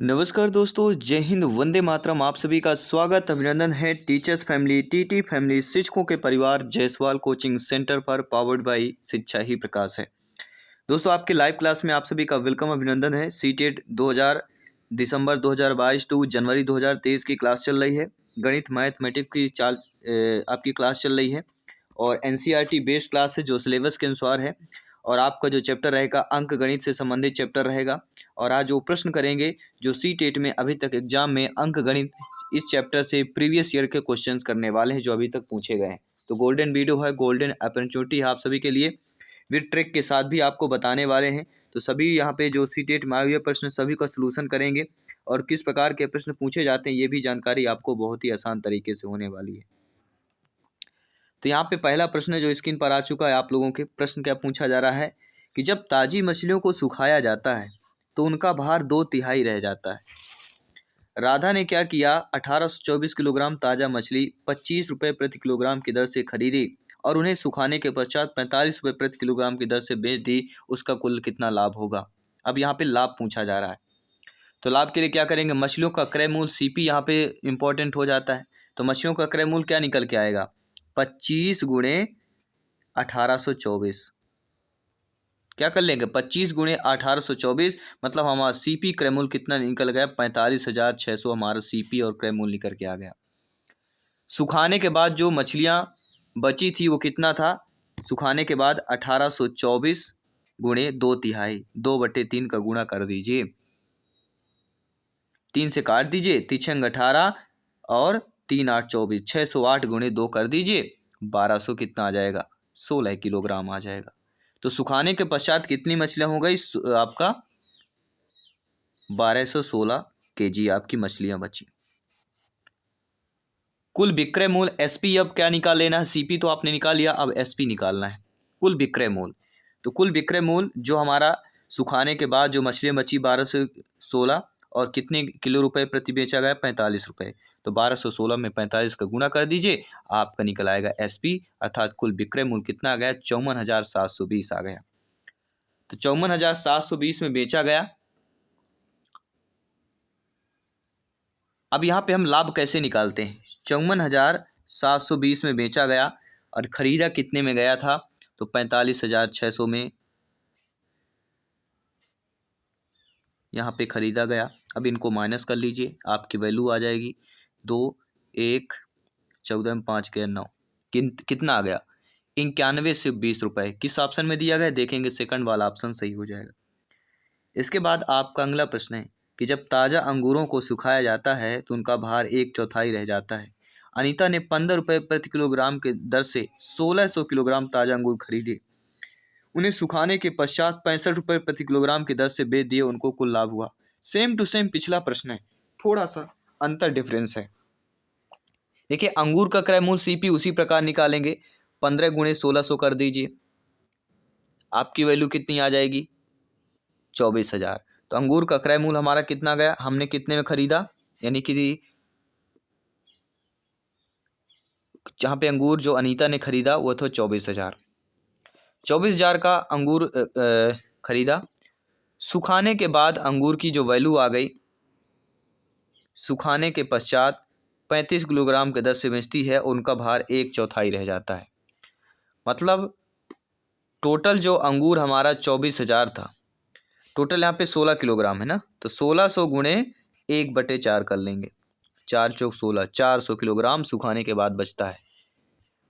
नमस्कार दोस्तों, जय हिंद, वंदे मातरम। आप सभी का स्वागत अभिनंदन है टीचर्स फैमिली, टीटी फैमिली, शिक्षकों के परिवार जायसवाल कोचिंग सेंटर पर, पावर्ड बाई शिक्षा ही प्रकाश है। दोस्तों, आपके लाइव क्लास में आप सभी का वेलकम अभिनंदन है। सीटेट 2000 दिसंबर 2022 टू जनवरी 2023 की क्लास चल रही है। गणित मैथमेटिक्स की आपकी क्लास चल रही है और एनसीईआरटी बेस्ड क्लास है जो सिलेबस के अनुसार है। और आपका जो चैप्टर रहेगा अंक गणित से संबंधित चैप्टर रहेगा। और आज वो प्रश्न करेंगे जो सीटेट में अभी तक एग्जाम में अंक गणित इस चैप्टर से प्रीवियस ईयर के क्वेश्चंस करने वाले हैं जो अभी तक पूछे गए हैं। तो गोल्डन वीडियो है, गोल्डन अपॉर्चुनिटी है आप सभी के लिए। विद ट्रिक के साथ भी आपको बताने वाले हैं। तो सभी यहाँ पे जो सीटेट में आए हुए प्रश्न सभी का सलूशन करेंगे और किस प्रकार के प्रश्न पूछे जाते हैं ये भी जानकारी आपको बहुत ही आसान तरीके से होने वाली है। तो यहाँ पे पहला प्रश्न जो स्क्रीन पर आ चुका है आप लोगों के, प्रश्न क्या पूछा जा रहा है कि जब ताजी मछलियों को सुखाया जाता है तो उनका भार 2/3 रह जाता है। राधा ने क्या किया, 1824 किलोग्राम ताज़ा मछली 25 रुपये प्रति किलोग्राम की दर से खरीदी और उन्हें सुखाने के पश्चात 45 रुपये प्रति किलोग्राम की दर से बेच दी। उसका कुल कितना लाभ होगा। अब यहाँ पे लाभ पूछा जा रहा है। तो लाभ के लिए क्या करेंगे, मछलियों का क्रय मूल्य सीपी यहाँ पे इंपॉर्टेंट हो जाता है। तो मछलियों का क्रय मूल्य क्या निकल के आएगा, 25 गुणे 1824। क्या कर लेंगे, 25 गुणे 1824, मतलब हमारा सीपी क्रय मूल्य कितना निकल गया, 45,600 हमारा सीपी और क्रय मूल्य निकल के आ गया। सुखाने के बाद जो मछलियां बची थी वो कितना था, सुखाने के बाद 1824 गुणे 2/3, 2/3 का गुणा कर दीजिए, 3 से काट दीजिए, तिछंग 18 और 3 8 24, 608 गुणे 2 कर दीजिए, 1200 कितना आ जाएगा, 16 किलोग्राम आ जाएगा। तो सुखाने के पश्चात कितनी मछलियां हो गई आपका, 1216 केजी आपकी मछलियां बची। कुल विक्रय मूल्य एसपी, अब क्या निकाल लेना है, सीपी तो आपने निकाल लिया, अब एसपी निकालना है, कुल विक्रय मूल्य। तो कुल विक्रय मूल्य जो हमारा सुखाने के बाद जो मछलियां बची 1216 और कितने किलो रुपए प्रति बेचा गया, 45 रुपये। तो 1216 में 45 का गुणा कर दीजिए, आपका निकल आएगा एसपी, अर्थात कुल विक्रय मूल्य कितना आ गया, 54,720 आ गया। तो 54,720 में बेचा गया। अब यहाँ पे हम लाभ कैसे निकालते हैं, 54,720 में बेचा गया और खरीदा कितने में गया था, तो 45,600 में यहाँ पे खरीदा गया। अब इनको माइनस कर लीजिए, आपकी वैल्यू आ जाएगी 2 1 14 में 5 के 9, कितना आ गया, 91 से 20 रुपये। किस ऑप्शन में दिया गया देखेंगे, सेकंड वाला ऑप्शन सही हो जाएगा। इसके बाद आपका अगला प्रश्न है कि जब ताज़ा अंगूरों को सुखाया जाता है तो उनका भार 1/4 रह जाता है। अनीता ने 15 रुपये प्रति किलोग्राम के दर से 1600 किलोग्राम ताज़ा अंगूर खरीदे, उन्हें सुखाने के पश्चात 65 रुपये प्रति किलोग्राम की दर से बेच दिए, उनको कुल लाभ हुआ। सेम टू सेम पिछला प्रश्न है, थोड़ा सा अंतर डिफरेंस है। देखिए, अंगूर का क्रय मूल्य सीपी उसी प्रकार निकालेंगे, 15 गुणे 1600 कर दीजिए, आपकी वैल्यू कितनी आ जाएगी, 24,000। तो अंगूर का क्रय मूल्य हमारा कितना गया, हमने कितने में खरीदा, यानी कि जहाँ पे अंगूर जो अनीता ने खरीदा वो था 24,000। 24,000 का अंगूर खरीदा। सुखाने के बाद अंगूर की जो वैल्यू आ गई, सुखाने के पश्चात 35 किलोग्राम के दर से बेचती है, उनका भार 1/4 रह जाता है। मतलब टोटल जो अंगूर हमारा 24,000 था, टोटल यहाँ पे 16 किलोग्राम है ना, तो 1600 गुणे 1/4 कर लेंगे, 4 चौक 16, 400 किलोग्राम सुखाने के बाद बचता है।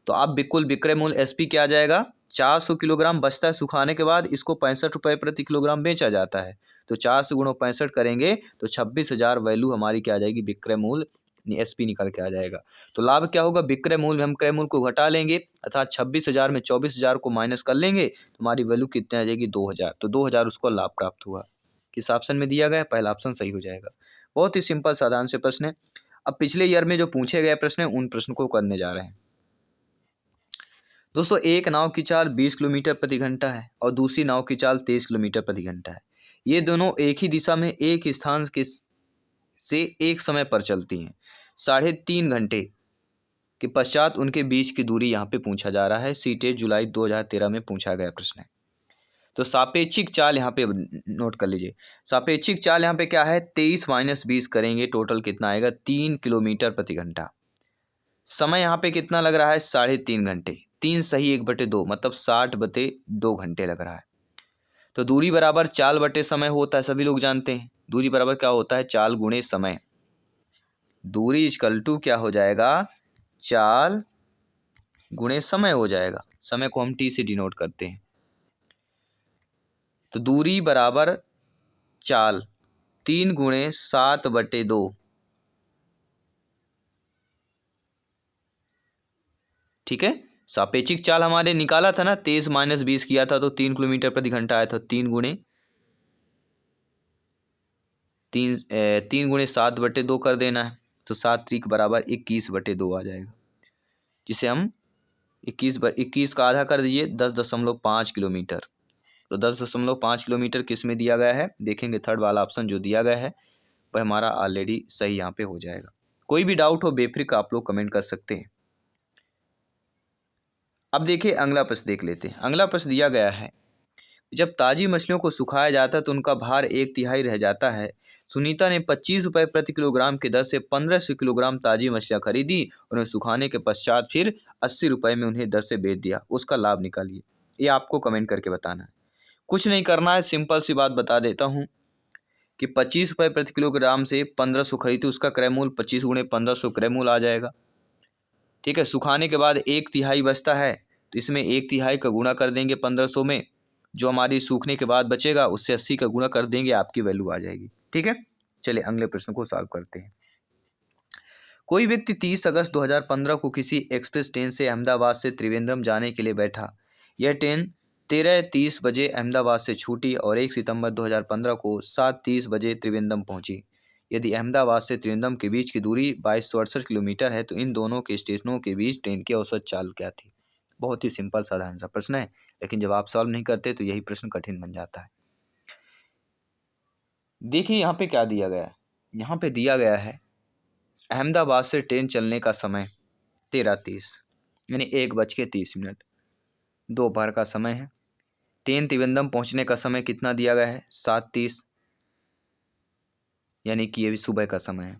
तो अब बिल्कुल विक्रय मूल्य एसपी क्या आ जाएगा, 400 किलोग्राम बचता है सुखाने के बाद, इसको 65 रुपये प्रति किलोग्राम बेचा जाता है। तो 4 से गुणो 65 करेंगे तो 26,000 वैल्यू हमारी क्या आ जाएगी, विक्रय मूल्य एसपी निकल के आ जाएगा। तो लाभ क्या होगा, विक्रय मूल्य में हम क्रय मूल्य को घटा लेंगे, अर्थात 26,000 में 24,000 को माइनस कर लेंगे तो हमारी वैल्यू कितने आ जाएगी, 2,000। तो 2,000 उसको लाभ प्राप्त हुआ। किस ऑप्शन में दिया गया, पहला ऑप्शन सही हो जाएगा। बहुत ही सिंपल साधारण से प्रश्न है। अब पिछले ईयर में जो पूछे गए प्रश्न है उन प्रश्न को करने जा रहे हैं। दोस्तों, एक नाव की चाल 20 किलोमीटर प्रति घंटा है और दूसरी नाव की चाल 23 किलोमीटर प्रति घंटा है। ये दोनों एक ही दिशा में एक स्थान से एक समय पर चलती हैं। 3.5 घंटे के पश्चात उनके बीच की दूरी यहाँ पे पूछा जा रहा है। सीटेट जुलाई 2013 में पूछा गया प्रश्न है। तो सापेक्षिक चाल यहाँ पे नोट कर लीजिए। सापेक्षिक चाल यहाँ पे क्या है, 23 - 20 करेंगे टोटल कितना आएगा, 3 किलोमीटर प्रति घंटा। समय यहाँ पे कितना लग रहा है, 3.5 घंटे। 3 सही 1/2 मतलब 60/2 घंटे लग रहा है। तो दूरी बराबर चाल बटे समय होता है, सभी लोग जानते हैं। दूरी बराबर क्या होता है, चाल गुणे समय। दूरी इक्वल टू क्या हो जाएगा, चाल गुणे समय हो जाएगा। समय को हम टी से डिनोट करते हैं। तो दूरी बराबर चाल 3 गुणे 7/2। ठीक है, सापेक्षिक चाल हमारे निकाला था ना, 23 - 20 किया था तो 3 किलोमीटर प्रति घंटा आया था। 3 गुणे 7/2 कर देना है, तो 7 3 बराबर 21/2 आ जाएगा, जिसे हम 21 का आधा कर दीजिए, 10.5 किलोमीटर। तो 10.5 किलोमीटर किस में दिया गया है, देखेंगे थर्ड वाला ऑप्शन जो दिया गया है वह हमारा ऑलरेडी सही यहाँ पे हो जाएगा। कोई भी डाउट हो बेफिक्र आप लोग कमेंट कर सकते हैं। अब देखिए अगला प्रश्न देख लेते हैं। अगला प्रश्न दिया गया है, जब ताजी मछलियों को सुखाया जाता है तो उनका भार 1/3 रह जाता है। सुनीता ने 25 रुपये प्रति किलोग्राम की दर से 1500 किलोग्राम ताजी मछलियां खरीदी, उन्हें सुखाने के पश्चात फिर 80 रुपये में उन्हें दर से बेच दिया, उसका लाभ निकालिए। ये आपको कमेंट करके बताना है, कुछ नहीं करना है, सिंपल सी बात बता देता हूँ कि 25 रुपये प्रति किलोग्राम से 1500 खरीदी, उसका क्रय मूल्य 25 गुणे 1500 क्रय मूल्य आ जाएगा। ठीक है, सुखाने के बाद 1/3 बचता है, तो इसमें 1/3 का गुणा कर देंगे 1500 में, जो हमारी सूखने के बाद बचेगा उससे 80 का गुणा कर देंगे, आपकी वैल्यू आ जाएगी। ठीक है, चलिए अगले प्रश्न को सॉल्व करते हैं। कोई व्यक्ति 30 अगस्त 2015 को किसी एक्सप्रेस ट्रेन से अहमदाबाद से त्रिवेंद्रम जाने के लिए बैठा। यह ट्रेन 13:30 बजे अहमदाबाद से छूटी और 1 सितंबर 2015 को 7:30 बजे त्रिवेंद्रम पहुंची। यदि अहमदाबाद से त्रिवेंद्रम के बीच की दूरी 2268 किलोमीटर है तो इन दोनों के स्टेशनों के बीच ट्रेन की औसत चाल क्या थी। बहुत ही सिंपल साधारण सा प्रश्न है, लेकिन जब आप सॉल्व नहीं करते तो यही प्रश्न कठिन बन जाता है। देखिए यहाँ पे क्या दिया गया है, यहाँ पे दिया गया है अहमदाबाद से ट्रेन चलने का समय 13:30 यानी 1:30, दोपहर का समय है। ट्रेन त्रिवेंद्रम पहुंचने का समय कितना दिया गया है, 7:30 यानी कि ये भी सुबह का समय है।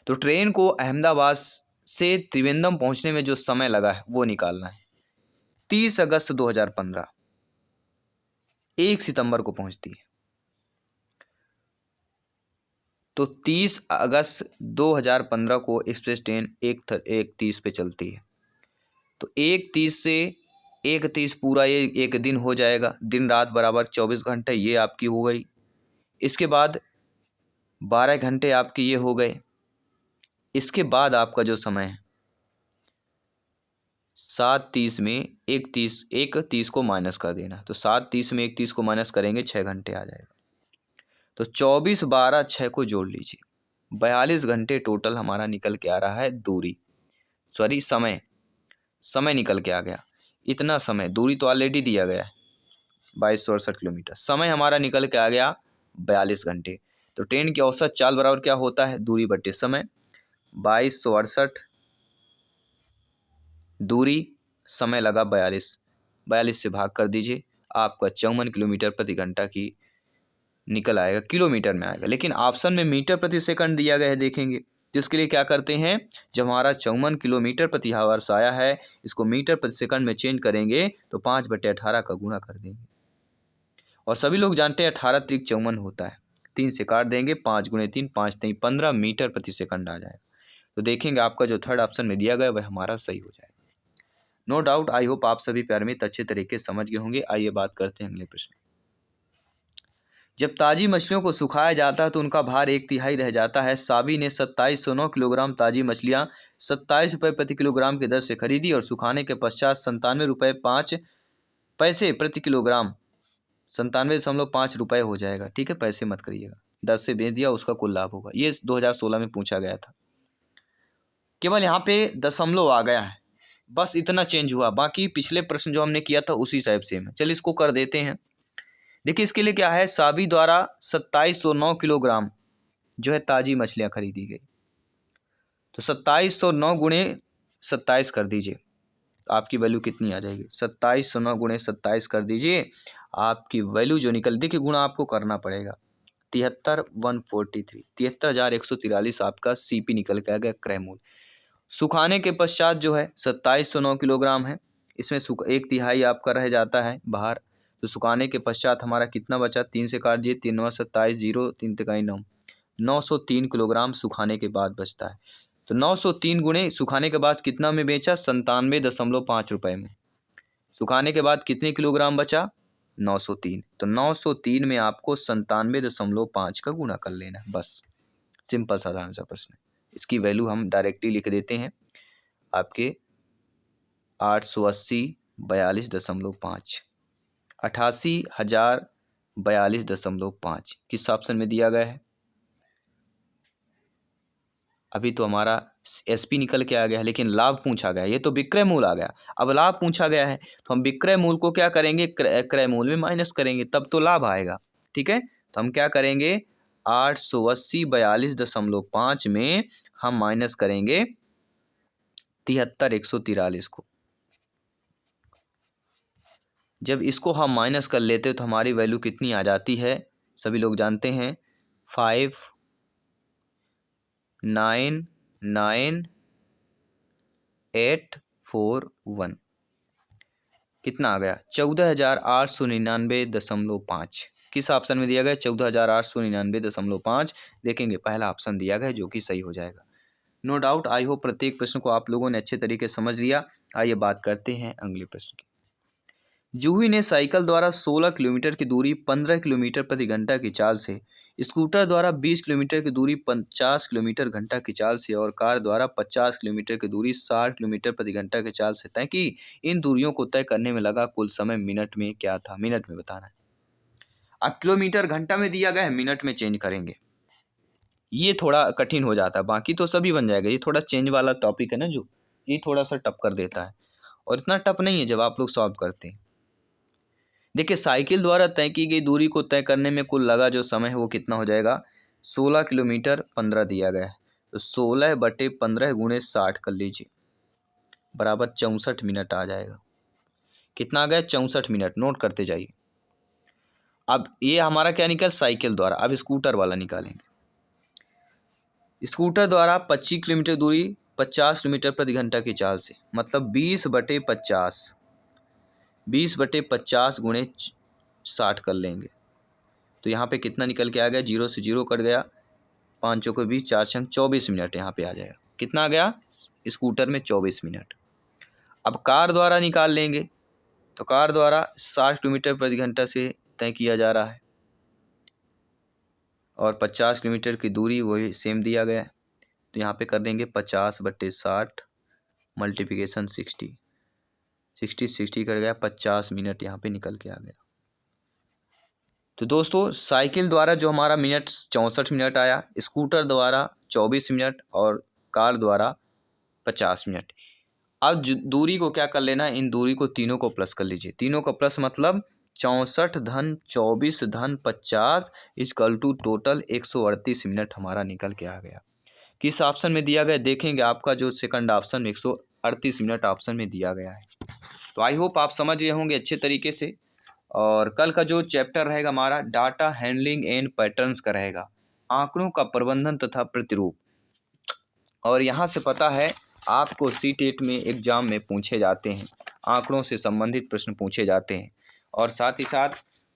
तो ट्रेन को अहमदाबाद से त्रिवेंद्रम पहुंचने में जो समय लगा है वो निकालना है। 30 अगस्त 2015 1 सितंबर को पहुंचती है, तो 30 अगस्त 2015 को एक्सप्रेस ट्रेन 1:30 पे चलती है। तो 1:30 से 1:30 पूरा ये एक दिन हो जाएगा, दिन रात बराबर 24 घंटे, ये आपकी हो गई। इसके बाद 12 घंटे आपके ये हो गए। इसके बाद आपका जो समय है 7:30 में 1:30 को माइनस कर देना, तो 7:30 में 1:30 को माइनस करेंगे 6 घंटे आ जाएगा। तो 24 12 6 को जोड़ लीजिए, 42 घंटे टोटल हमारा निकल के आ रहा है दूरी, सॉरी समय निकल के आ गया। इतना समय, दूरी तो ऑलरेडी दिया गया है 2268 किलोमीटर, समय हमारा निकल के आ गया 42 घंटे। तो ट्रेन की औसत चाल बराबर क्या होता है, दूरी बटे समय। 2268 दूरी, समय लगा 42 से भाग कर दीजिए, आपका 54 किलोमीटर प्रति घंटा की निकल आएगा, किलोमीटर में आएगा। लेकिन ऑप्शन में मीटर प्रति सेकंड दिया गया है, देखेंगे जिसके लिए क्या करते हैं, जब हमारा 54 किलोमीटर प्रति हावर्स आया है, इसको मीटर प्रति सेकंड में चेंज करेंगे तो 5/18 का गुणा कर देंगे। और सभी लोग जानते हैं 18 त्रिक 54 होता है, 3 से काट देंगे, 5 गुणे 3 5 3 15 मीटर प्रति सेकंड आ जाएगा। तो देखेंगे आपका जो थर्ड ऑप्शन में दिया गया वह हमारा सही हो जाएगा। नो डाउट, आई होप आप सभी प्यार में अच्छे तरीके से समझ गए होंगे। आइए बात करते हैं अगले प्रश्न। जब ताजी मछलियों को सुखाया जाता है तो उनका भार 1/3 रह जाता है। साबी ने 2709 किलोग्राम ताजी मछलियां 27 रुपये प्रति किलोग्राम की दर से खरीदी और सुखाने के पश्चात 97.5 रुपये प्रति किलोग्राम, 97.5 रुपये हो जाएगा। ठीक है, पैसे मत करिएगा, दर से बेच दिया, उसका कुल लाभ होगा। ये 2016 में पूछा गया था, केवल यहाँ पे दशमलव आ गया है, बस इतना चेंज हुआ, बाकी पिछले प्रश्न जो हमने किया था उसी टाइप सेम है। चलिए इसको कर देते हैं। देखिए इसके लिए क्या है, साबी द्वारा 2709 किलोग्राम जो है ताजी मछलियां खरीदी गई, तो 2709 गुणे 27 कर दीजिए, आपकी वैल्यू कितनी आ जाएगी, 2709 गुणे 27 कर दीजिए, आपकी वैल्यू जो निकल, देखिए गुणा आपको करना पड़ेगा, 73,143, 73,143 आपका CP निकल के आ गया, क्रय मूल्य। सुखाने के पश्चात जो है 2709 किलोग्राम है, इसमें एक तिहाई आपका रह जाता है बाहर, तो सुखाने के पश्चात हमारा कितना बचा, 3 से काट दिए, 3 9 27, 0 3 तिकाई 9, 903 किलोग्राम सुखाने के बाद बचता है। तो 903 गुणे सुखाने के बाद कितना में बेचा, 97.5 रुपये में। सुखाने के बाद कितने किलोग्राम बचा, 903। तो 903 में आपको 97.5 का गुणा कर लेना है, बस सिंपल साधारण सा प्रश्न है। इसकी वैल्यू हम डायरेक्टली लिख देते हैं, आपके 880.42.5, 88,042.5 किस ऑप्शन में दिया गया है। अभी तो हमारा SP निकल के आ गया है, लेकिन लाभ पूछा गया है, ये तो विक्रय मूल्य आ गया। अब लाभ पूछा गया है तो हम विक्रय मूल्य को क्या करेंगे, क्रय मूल्य में माइनस करेंगे, तब तो लाभ आएगा। ठीक है, तो हम क्या करेंगे, 880.42.5 में हम माइनस करेंगे 73,143 को। जब इसको हम माइनस कर लेते तो हमारी वैल्यू कितनी आ जाती है, सभी लोग जानते हैं, 5,9,9,841 कितना आ गया, 14,899.5। किस ऑप्शन में दिया गया, 14,899.5। देखेंगे पहला ऑप्शन दिया गया जो कि सही हो जाएगा। नो डाउट, आई होप प्रत्येक प्रश्न को आप लोगों ने अच्छे तरीके से समझ लिया। आइए बात करते हैं अगले प्रश्न की। जूही ने साइकिल द्वारा 16 किलोमीटर की दूरी 15 किलोमीटर प्रति घंटा की चाल से, स्कूटर द्वारा 20 किलोमीटर की दूरी 50 किलोमीटर घंटा की चाल से और कार द्वारा 50 किलोमीटर की दूरी 60 किलोमीटर प्रति घंटा की चाल से तय की। इन दूरियों को तय करने में लगा कुल समय मिनट में क्या था, मिनट में बताना है। अब किलोमीटर घंटा में दिया गया है, मिनट में चेंज करेंगे, ये थोड़ा कठिन हो जाता है, बाकी तो सभी बन जाएगा। ये थोड़ा चेंज वाला टॉपिक है ना, जो ये थोड़ा सा टफ कर देता है, और इतना टफ नहीं है जब आप लोग सॉल्व करते हैं। देखिए साइकिल द्वारा तय की गई दूरी को तय करने में कुल लगा जो समय है वो कितना हो जाएगा, 16 किलोमीटर 15 दिया गया है, तो 16/15 गुणे 60 कर लीजिए, बराबर 64 मिनट आ जाएगा। कितना आ गया, 64 मिनट, नोट करते जाइए। अब ये हमारा क्या निकल, साइकिल द्वारा। अब स्कूटर वाला निकालेंगे। स्कूटर द्वारा 25 किलोमीटर दूरी 50 किलोमीटर प्रति घंटा की चाल से, मतलब 20/50, 20/50 गुणे 60 कर लेंगे, तो यहाँ पे कितना निकल के आ गया, 0 से 0 कट गया, 5 चौके 20, 4 छंग 24 मिनट यहाँ पे आ जाएगा। कितना आ गया, स्कूटर में 24 मिनट। अब कार द्वारा निकाल लेंगे, तो कार द्वारा 60 किलोमीटर प्रति घंटा से तय किया जा रहा है और 50 किलोमीटर की दूरी वही सेम दिया गया है, तो यहाँ पे कर देंगे 50/60 मल्टीप्लिकेशन 60 कर गया, 50 मिनट यहाँ पे निकल के आ गया। तो दोस्तों साइकिल द्वारा जो हमारा मिनट 64 मिनट आया, स्कूटर द्वारा 24 मिनट और कार द्वारा 50 मिनट। अब दूरी को क्या कर लेना है, इन दूरी को तीनों को प्लस कर लीजिए, तीनों का प्लस मतलब 64 धन 24 धन 50 इक्वल टू टोटल 138 मिनट हमारा निकल के आ गया। किस ऑप्शन में दिया गया, देखेंगे आपका जो सेकंड ऑप्शन 138 मिनट ऑप्शन में दिया गया है। तो आई होप आप समझ गए होंगे अच्छे तरीके से। और कल का जो चैप्टर रहेगा हमारा डाटा हैंडलिंग एंड पैटर्न्स का रहेगा, आंकड़ों का प्रबंधन तथा प्रतिरूप। और यहाँ से पता है आपको CTET में एग्जाम में पूछे जाते हैं, आंकड़ों से संबंधित प्रश्न पूछे जाते हैं, और साथ ही साथ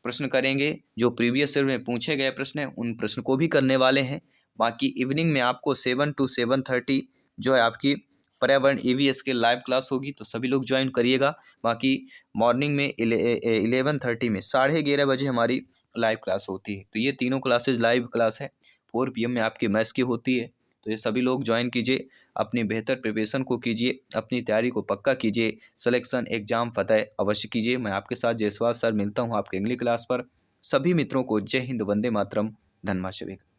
प्रश्न करेंगे जो प्रीवियस ईयर में पूछे गए प्रश्न हैं उन प्रश्न को भी करने वाले हैं। बाकी इवनिंग में आपको 7 to 7:30 जो है आपकी पर्यावरण EVS के लाइव क्लास होगी, तो सभी लोग ज्वाइन करिएगा। बाकी मॉर्निंग में 11:30 में 11:30 बजे हमारी लाइव क्लास होती है, तो ये तीनों क्लासेज लाइव क्लास है। 4 PM में आपकी मैथ्स की होती है, तो ये सभी लोग ज्वाइन कीजिए, अपनी बेहतर प्रिपरेशन को कीजिए, अपनी तैयारी को पक्का कीजिए, सिलेक्शन एग्जाम फतह अवश्य कीजिए। मैं आपके साथ जयसवाल सर मिलता हूँ आपके अगली क्लास पर। सभी मित्रों को जय हिंद, वंदे मातरम, धन्यवाद।